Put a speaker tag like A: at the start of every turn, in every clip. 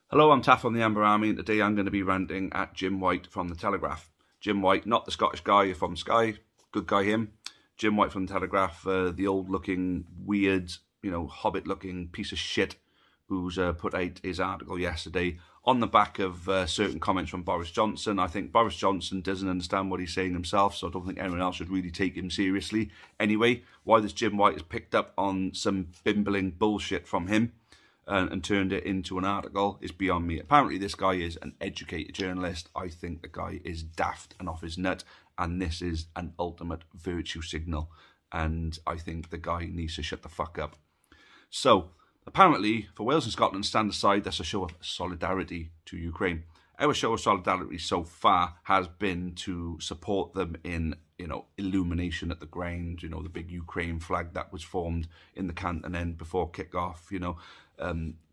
A: Hello, I'm Taff from the Amber Army, and today I'm going to be ranting at Jim White from the Telegraph. Jim White, not the Scottish guy from Sky, good guy him. Jim White from the Telegraph, the old-looking, weird, hobbit-looking piece of shit who's put out his article yesterday on the back of certain comments from Boris Johnson. I think Boris Johnson doesn't understand what he's saying himself, so I don't think anyone else should really take him seriously. Anyway, why this Jim White has picked up on some bimbling bullshit from him and turned it into an article is beyond me. Apparently this guy is an educated journalist. I think the guy is daft and off his nut, and this is an ultimate virtue signal, and I think the guy needs to shut the fuck up. So, apparently, for Wales and Scotland to stand aside, that's a show of solidarity to Ukraine. Our show of solidarity so far has been to support them in, illumination at the ground, the big Ukraine flag that was formed in the canton end before kick-off,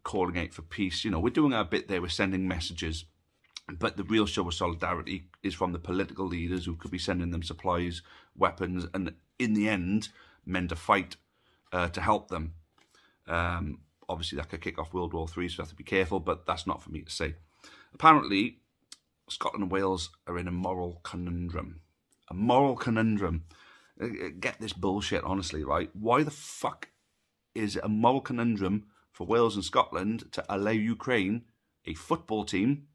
A: calling out for peace. We're doing our bit there, we're sending messages. But the real show of solidarity is from the political leaders who could be sending them supplies, weapons, and in the end, men to fight to help them. Obviously, that could kick off World War III, so we have to be careful, but that's not for me to say. Apparently, Scotland and Wales are in a moral conundrum. A moral conundrum. Get this bullshit, honestly, right? Why the fuck is it a moral conundrum for Wales and Scotland to allow Ukraine, a football team,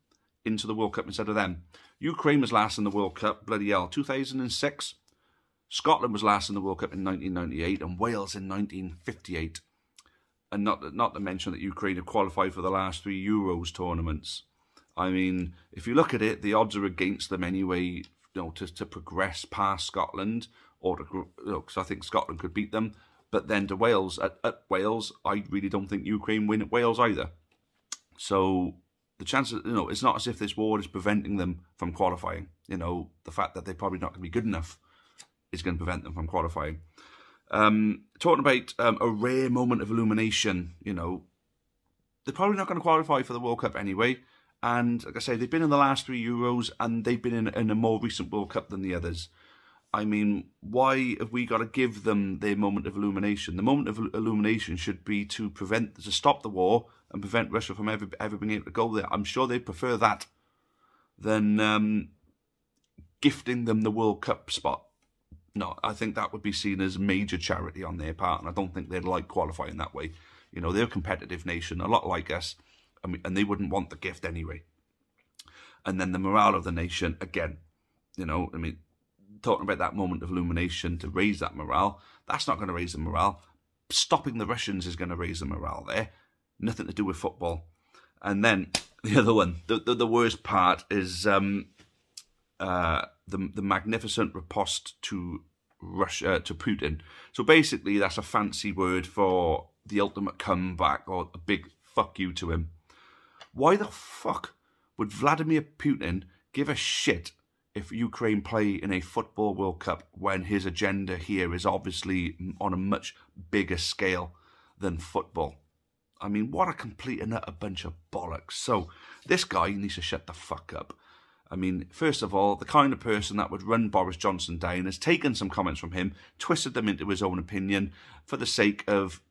A: into the World Cup instead of them? Ukraine was last in the World Cup, bloody hell, 2006. Scotland was last in the World Cup in 1998 and Wales in 1958. And not to mention that Ukraine have qualified for the last 3 Euros tournaments. I mean, if you look at it, the odds are against them anyway, to progress past Scotland, or because I think Scotland could beat them. But then to Wales, at Wales, I really don't think Ukraine win at Wales either. So the chances, it's not as if this war is preventing them from qualifying. The fact that they're probably not going to be good enough is going to prevent them from qualifying. Talking about a rare moment of illumination, they're probably not going to qualify for the World Cup anyway. And like I say, they've been in the last 3 Euros and they've been in a more recent World Cup than the others. I mean, why have we got to give them their moment of illumination? The moment of illumination should be to stop the war and prevent Russia from ever being able to go there. I'm sure they'd prefer that than gifting them the World Cup spot. No, I think that would be seen as major charity on their part, and I don't think they'd like qualifying that way. They're a competitive nation, a lot like us, and they wouldn't want the gift anyway. And then the morale of the nation, again, talking about that moment of illumination to raise that morale, that's not going to raise the morale. Stopping the Russians is going to raise the morale there. Nothing to do with football. And then the other one, the worst part is the magnificent riposte to Russia, to Putin. So basically, that's a fancy word for the ultimate comeback or a big fuck you to him. Why the fuck would Vladimir Putin give a shit if Ukraine play in a football World Cup when his agenda here is obviously on a much bigger scale than football? I mean, what a complete and utter bunch of bollocks. So this guy needs to shut the fuck up. I mean, first of all, the kind of person that would run Boris Johnson down has taken some comments from him, twisted them into his own opinion for the sake of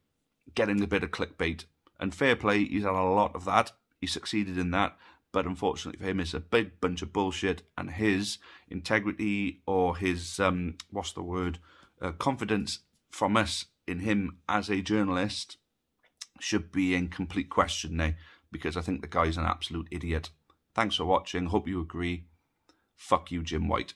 A: getting a bit of clickbait. And fair play, he's had a lot of that. He succeeded in that. But unfortunately for him, it's a big bunch of bullshit, and his integrity or his, confidence from us in him as a journalist should be in complete question now, because I think the guy's an absolute idiot. Thanks for watching. Hope you agree. Fuck you, Jim White.